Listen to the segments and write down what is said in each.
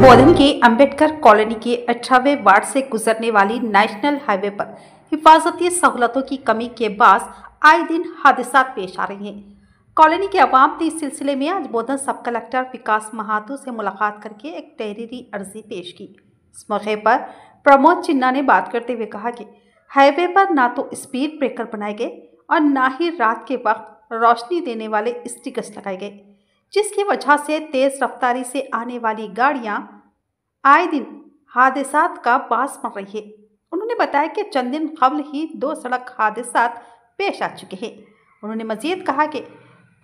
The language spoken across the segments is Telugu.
बोधन के अंबेडकर कॉलोनी के 18वें वार्ड से गुजरने वाली नेशनल हाईवे पर हिफाजती सहूलतों की कमी के बाद आए दिन हादसा पेश आ रहे हैं। कॉलोनी के अवाम ने इस सिलसिले में आज बोधन सब कलेक्टर विकास महातो से मुलाकात करके एक तहरीरी अर्जी पेश की। इस मौके पर प्रमोद चिन्ना ने बात करते हुए कहा कि हाईवे पर ना तो स्पीड ब्रेकर बनाए गए और ना ही रात के वक्त रोशनी देने वाले स्टिकर्स लगाए गए, जिसकी वजह से तेज रफ्तारी से आने वाली गाड़ियां आए दिन हादसात का बास बन रही है। उन्होंने बताया कि चंद दिन कबल ही 2 सड़क हादसात पेश आ चुके हैं। उन्होंने मजीद कहा कि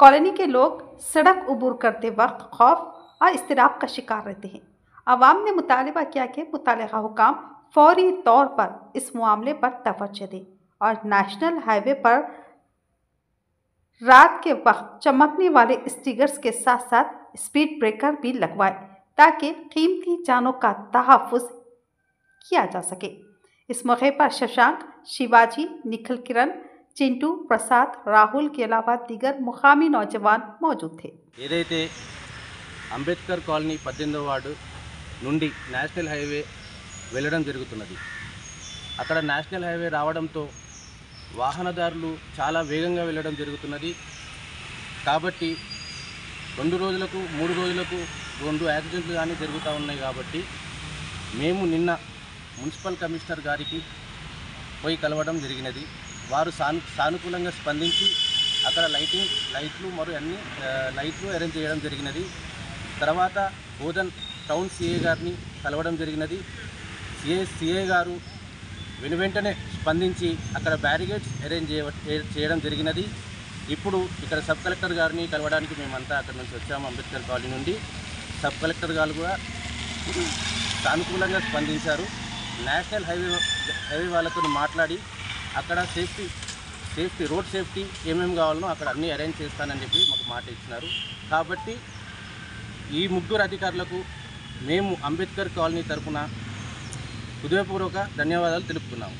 कॉलोनी के लोग सड़क अबूर करते वक्त खौफ और इज़्तिराब का शिकार रहते हैं। अवाम ने मुतालबा किया कि मुतल्लिका हुकाम फौरी तौर पर इस मामले पर तवज्जो दें और नेशनल हाईवे पर रात के वक्त चमकने वाले स्टिकर्स के साथ साथ स्पीड ब्रेकर भी लगवाए ताकि कीमती जानों का तहफ़्फ़ुज़ किया जा सके। इस मौके पर शशांक, शिवाजी, निखिल, किरण, चिंटू, प्रसाद, राहुल के अलावा दीगर मुकामी नौजवान मौजूद थे। ఏదైతే అంబేద్కర్ కాలనీ 18వ వార్డు నుండి నేషనల్ హైవే వెళ్ళడం జరుగుతున్నది. అక్కడ నేషనల్ హైవే రావడంతో వాహనదారులు చాలా వేగంగా వెళ్ళడం జరుగుతున్నది. కాబట్టి 2 రోజులకు 3 రోజులకు 2 యాక్సిడెంట్లు కానీ జరుగుతూ ఉన్నాయి. కాబట్టి మేము నిన్న మున్సిపల్ కమిషనర్ గారికి పోయి కలవడం జరిగినది. వారు సానుకూలంగా స్పందించి అక్కడ లైట్లు మరియు అన్ని లైట్లు అరేంజ్ చేయడం జరిగినది. తర్వాత బోధన్ టౌన్ సిఏ గారిని కలవడం జరిగినది. సిఏ గారు వెంటనే స్పందించి అక్కడ బ్యారిగేడ్స్ అరేంజ్ చేయడం జరిగినది. ఇప్పుడు ఇక్కడ సబ్ కలెక్టర్ గారిని కలవడానికి మేమంతా అక్కడ నుంచి వచ్చాము. అంబేద్కర్ కాలనీ నుండి సబ్ కలెక్టర్ గారు కూడా సానుకూలంగా స్పందించారు. నేషనల్ హైవే వాళ్ళతో మాట్లాడి అక్కడ సేఫ్టీ రోడ్ సేఫ్టీ ఏమేమి కావాలనో అక్కడ అన్నీ అరేంజ్ చేస్తానని చెప్పి మాకు మాట ఇచ్చినారు. కాబట్టి ఈ ముగ్గురు అధికారులకు మేము అంబేద్కర్ కాలనీ తరఫున హృదయపూర్వక ధన్యవాదాలు తెలుపుతున్నాము.